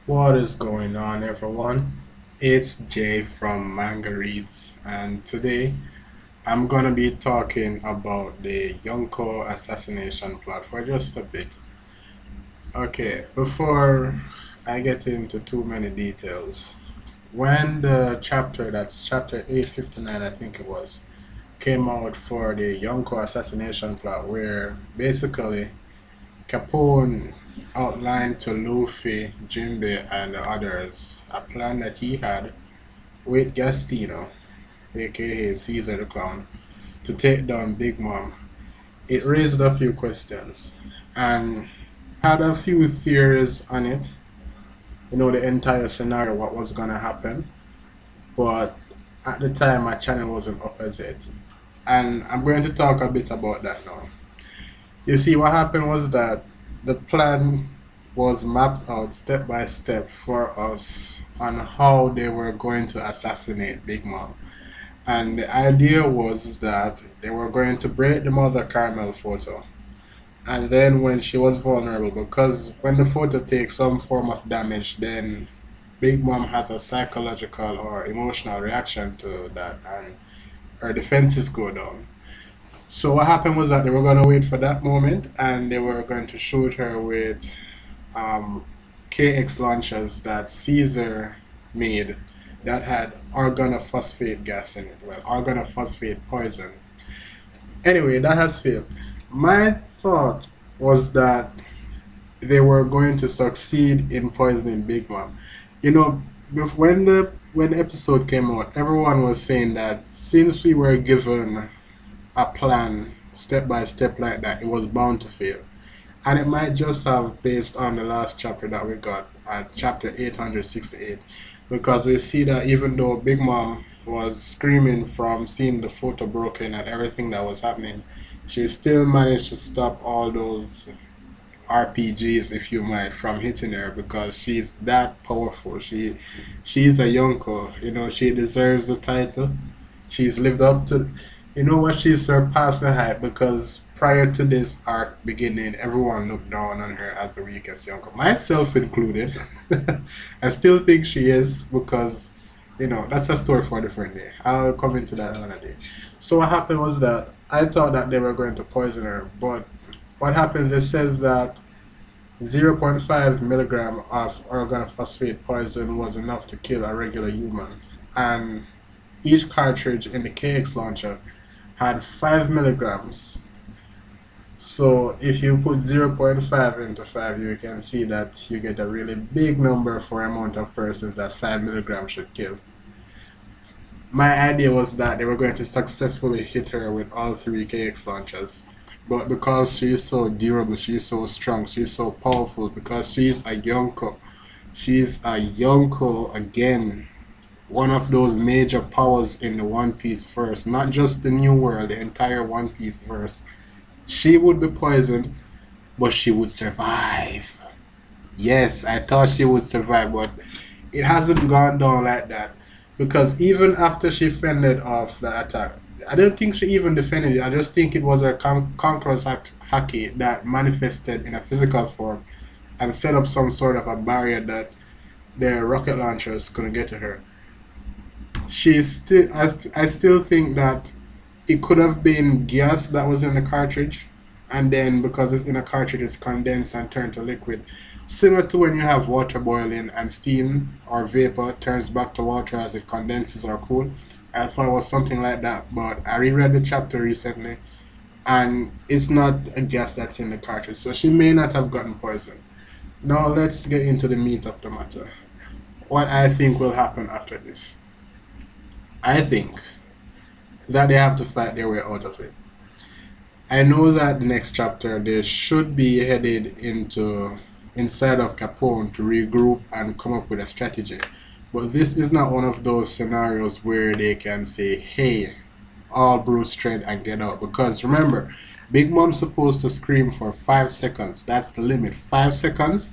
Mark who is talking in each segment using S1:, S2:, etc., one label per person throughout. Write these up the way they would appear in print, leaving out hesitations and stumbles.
S1: What is going on, everyone? It's Jay from Manga Reads, and today I'm gonna be talking about the Yonko Assassination Plot for just a bit. Okay, before I get into too many details, when the chapter, that's chapter 859, I think it was, came out for the Yonko Assassination Plot, where basically Capone outlined to Luffy, Jinbe, and the others a plan that he had with Gastino, aka Caesar the Clown, to take down Big Mom. It raised a few questions and had a few theories on it, the entire scenario, what was gonna happen. But at the time, my channel wasn't up as it. And I'm going to talk a bit about that now. You see, what happened was that the plan was mapped out step by step for us on how they were going to assassinate Big Mom. And the idea was that they were going to break the Mother Carmel photo. And then when she was vulnerable, because when the photo takes some form of damage, then Big Mom has a psychological or emotional reaction to that, and her defenses go down. So what happened was that they were going to wait for that moment, and they were going to shoot her with um, KX launchers that Caesar made that had organophosphate gas in it. Well, organophosphate poison. Anyway, that has failed. My thought was that they were going to succeed in poisoning Big Mom. You know, when the episode came out, everyone was saying that since we were given a plan step by step like that, it was bound to fail. And it might just have based on the last chapter that we got at chapter 868, because we see that even though Big Mom was screaming from seeing the photo broken and everything that was happening, she still managed to stop all those RPGs, if you might, from hitting her, because she's that powerful. She's a Yonko, she deserves the title. She's lived up to, she's surpassed the hype, because prior to this arc beginning, everyone looked down on her as the weakest Yonko, myself included. I still think she is, because that's a story for a different day. I'll come into that another day. So what happened was that I thought that they were going to poison her, but what happens, it says that 0.5 milligram of organophosphate poison was enough to kill a regular human, and each cartridge in the KX launcher had 5 milligrams. So if you put 0.5 into 5, you can see that you get a really big number for amount of persons that 5 milligrams should kill. My idea was that they were going to successfully hit her with all 3 KX launchers. But because she's so durable, she's so strong, she's so powerful, because she's a Yonko. She's a Yonko again. One of those major powers in the One Piece verse. Not just the New World, the entire One Piece verse. She would be poisoned, but she would survive. Yes, I thought she would survive, but it hasn't gone down like that. Because even after she fended off the attack, I don't think she even defended it. I just think it was her conqueror's haki that manifested in a physical form and set up some sort of a barrier that the rocket launchers couldn't get to her. I still think that it could have been gas that was in the cartridge, and then because it's in a cartridge, it's condensed and turned to liquid. Similar to when you have water boiling and steam or vapor turns back to water as it condenses or cools. I thought it was something like that, but I reread the chapter recently, and it's not a gas that's in the cartridge, so she may not have gotten poisoned. Now let's get into the meat of the matter. What I think will happen after this. I think that they have to fight their way out of it. I know that the next chapter they should be headed inside of Capone to regroup and come up with a strategy. But this is not one of those scenarios where they can say, hey, all brute strength and get out. Because remember, Big Mom's supposed to scream for 5 seconds. That's the limit. 5 seconds,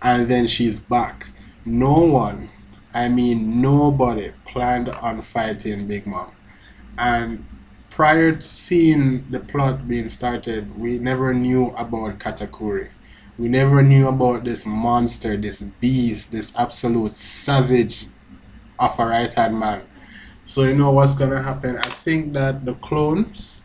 S1: and then she's back. No one, I mean nobody, planned on fighting Big Mom. And prior to seeing the plot being started, we never knew about Katakuri. We never knew about this monster, this beast, this absolute savage of a right hand man. So you know what's gonna happen? I think that the clones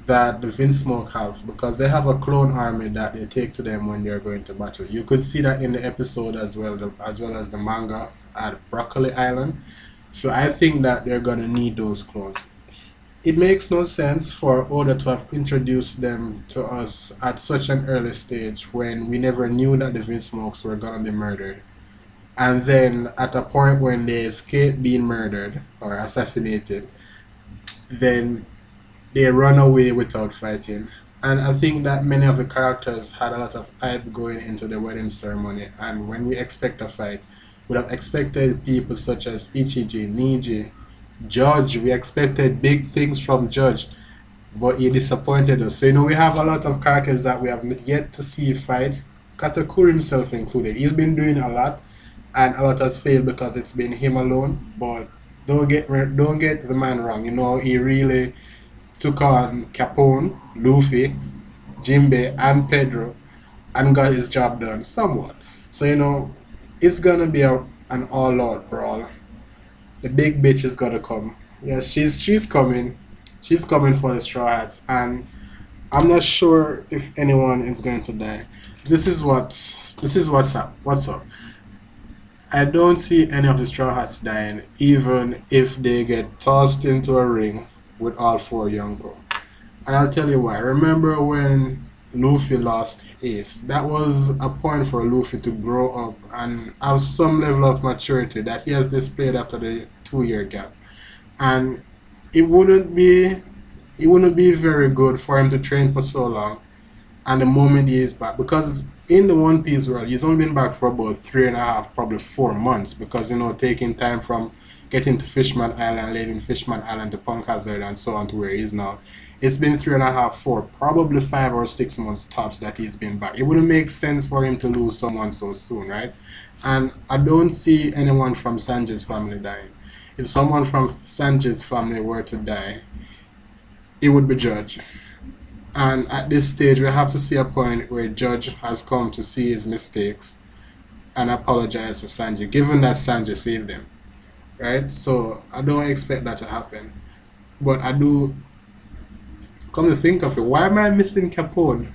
S1: that the Vinsmoke have, because they have a clone army that they take to them when they're going to battle. You could see that in the episode as well, as well as the manga at Broccoli Island. So I think that they're gonna need those clones. It makes no sense for Oda to have introduced them to us at such an early stage when we never knew that the Vinsmokes were gonna be murdered. And then at a point when they escape being murdered or assassinated, then they run away without fighting. And I think that many of the characters had a lot of hype going into the wedding ceremony. And when we expect a fight, we would have expected people such as Ichiji, Niji, Judge. We expected big things from Judge, but he disappointed us. So, we have a lot of characters that we have yet to see fight, Katakuri himself included. He's been doing a lot, and a lot has failed because it's been him alone. But don't get the man wrong. He really took on Capone, Luffy, Jinbe, and Pedro, and got his job done somewhat. So it's gonna be an all-out brawl. The big bitch is gonna come. Yes, she's coming. She's coming for the Straw Hats, and I'm not sure if anyone is going to die. This is what's up. What's up? I don't see any of the Straw Hats dying, even if they get tossed into a ring with all four Yonko. And I'll tell you why. Remember when Luffy lost Ace? That was a point for Luffy to grow up and have some level of maturity that he has displayed after the 2 year gap. And it wouldn't be it wouldn't be very good for him to train for so long and the moment he is back, because in the One Piece world he's only been back for about 3.5, probably 4 months, because taking time from getting to Fishman Island, leaving Fishman Island to Punk Hazard and so on to where he is now. It's been 3.5, 4, probably 5 or 6 months tops that he's been back. It wouldn't make sense for him to lose someone so soon, right? And I don't see anyone from Sanji's family dying. If someone from Sanji's family were to die, it would be Judge. And at this stage, we have to see a point where Judge has come to see his mistakes and apologize to Sanji, given that Sanji saved him, right? So I don't expect that to happen. But I do, come to think of it, why am I missing Capone?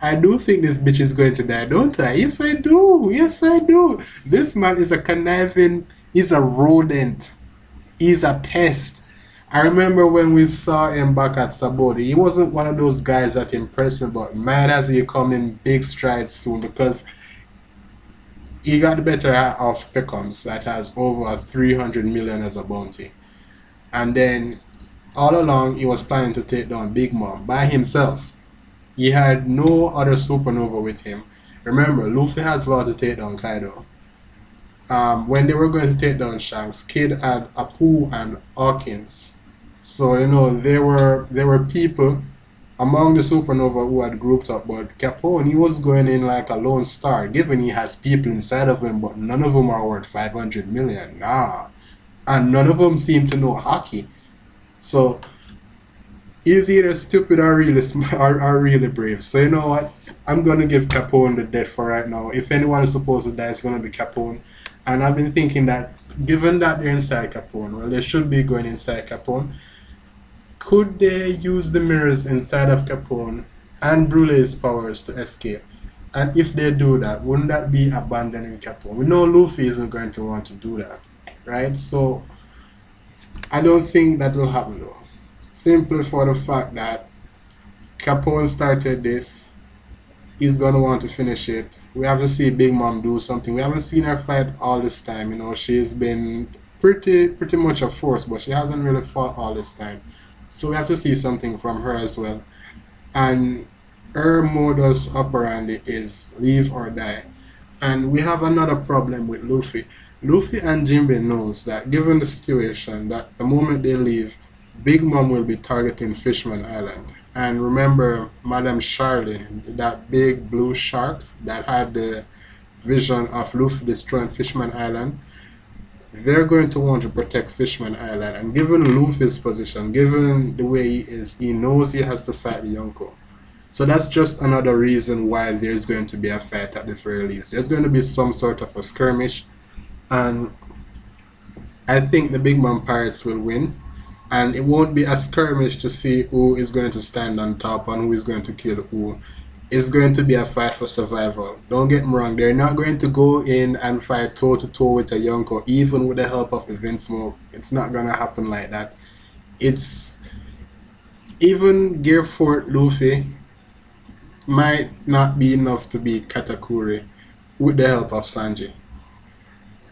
S1: I do think this bitch is going to die, don't I? Yes, I do. Yes, I do. This man is a conniving, he's a rodent. He's a pest. I remember when we saw him back at Sabodi, he wasn't one of those guys that impressed me, but man, has he come in big strides soon, because he got the better of Pecoms that has over 300 million as a bounty. And then all along, he was planning to take down Big Mom by himself. He had no other supernova with him. Remember, Luffy has vowed to take down Kaido. When they were going to take down Shanks, Kid had Apu and Hawkins. So there were people among the supernova who had grouped up, but Capone, he was going in like a lone star, given he has people inside of him, but none of them are worth 500 million. Nah, and none of them seem to know hockey. So he's either stupid or really smart or really brave. So you know what? I'm gonna give Capone the death for right now. If anyone is supposed to die, it's gonna be Capone. And I've been thinking that, given that they're inside Capone, well, they should be going inside Capone. Could they use the mirrors inside of Capone and Brulee's powers to escape? And if they do that, wouldn't that be abandoning Capone? We know Luffy isn't going to want to do that, right? So I don't think that will happen though. Simply for the fact that Capone started this, he's gonna want to finish it. We have to see Big Mom do something. We haven't seen her fight all this time. She's been pretty much a force, but she hasn't really fought all this time. So we have to see something from her as well. And her modus operandi is leave or die. And we have another problem with Luffy. Luffy and Jinbe knows that, given the situation, that the moment they leave, Big Mom will be targeting Fishman Island. And remember Madame Charlie, that big blue shark that had the vision of Luffy destroying Fishman Island. they're going to want to protect Fishman Island. And given Luffy's position, given the way he is, he knows he has to fight the Yonko. So that's just another reason why there's going to be a fight at the very least. There's going to be some sort of a skirmish, and I think the Big Mom Pirates will win. And it won't be a skirmish to see who is going to stand on top and who is going to kill who. It's going to be a fight for survival. Don't get me wrong, they're not going to go in and fight toe to toe with a Yonko, even with the help of the Vinsmoke. It's not gonna happen like that. It's even Gear Fort Luffy might not be enough to beat Katakuri with the help of Sanji.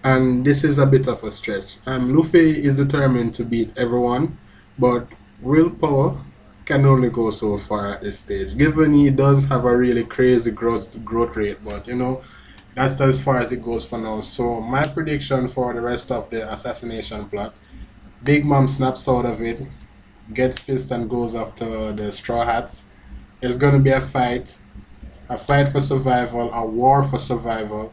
S1: And this is a bit of a stretch. Luffy is determined to beat everyone, but willpower can only go so far at this stage. Given he does have a really crazy growth rate, but you know, that's as far as it goes for now. So my prediction for the rest of the assassination plot: Big Mom snaps out of it, gets pissed and goes after the Straw Hats. There's gonna be a fight for survival, a war for survival.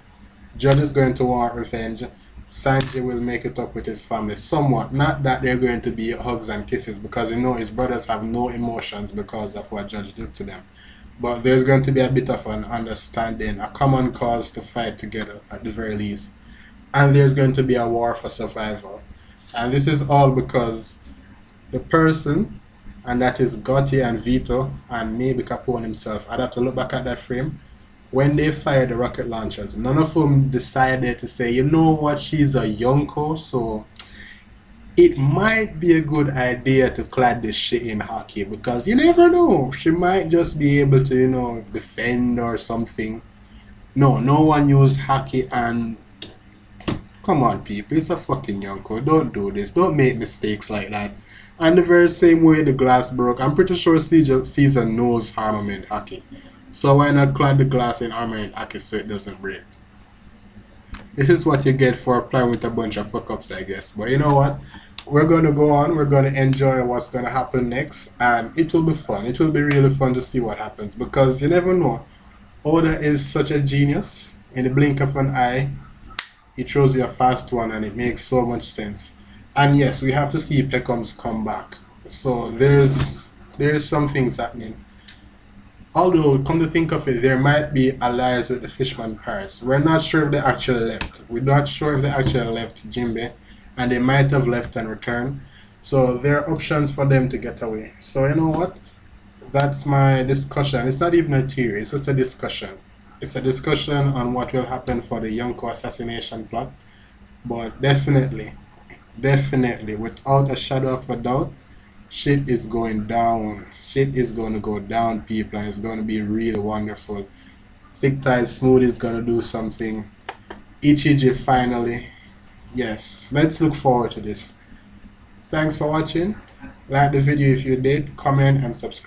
S1: Judge is going to want revenge. Sanji will make it up with his family somewhat. Not that they're going to be hugs and kisses, because you know his brothers have no emotions because of what Judge did to them. But there's going to be a bit of an understanding, a common cause to fight together at the very least. And there's going to be a war for survival. And this is all because the person, and that is Gotti and Vito and maybe Capone himself, I'd have to look back at that frame. When they fired the rocket launchers, none of them decided to say, you know what, she's a Yonko, so it might be a good idea to clad this shit in hockey, because you never know, she might just be able to, you know, defend or something. No, no one used hockey. And come on, people, it's a fucking Yonko. Don't do this. Don't make mistakes like that. And the very same way the glass broke, I'm pretty sure Caesar knows armament hockey. So why not clad the glass in armament hockey so it doesn't break? This is what you get for playing with a bunch of fuck ups, I guess. But you know what? We're going to go on. We're going to enjoy what's going to happen next. And it will be fun. It will be really fun to see what happens, because you never know. Oda is such a genius. In the blink of an eye, he throws you a fast one, and it makes so much sense. And yes, we have to see Peckham's come back. So there's some things happening. Although, come to think of it, there might be allies with the Fishman Pirates. We're not sure if they actually left. We're not sure if they actually left Jimbe, and they might have left and returned. So there are options for them to get away. So you know what? That's my discussion. It's not even a theory, it's just a discussion. It's a discussion on what will happen for the Yonko assassination plot. But definitely, without a shadow of a doubt, shit is going down. Shit is going to go down, people, and it's going to be really wonderful. Thick Tide Smooth is going to do something. Ichiji finally. Yes, let's look forward to this. Thanks for watching. Like the video if you did, comment and subscribe.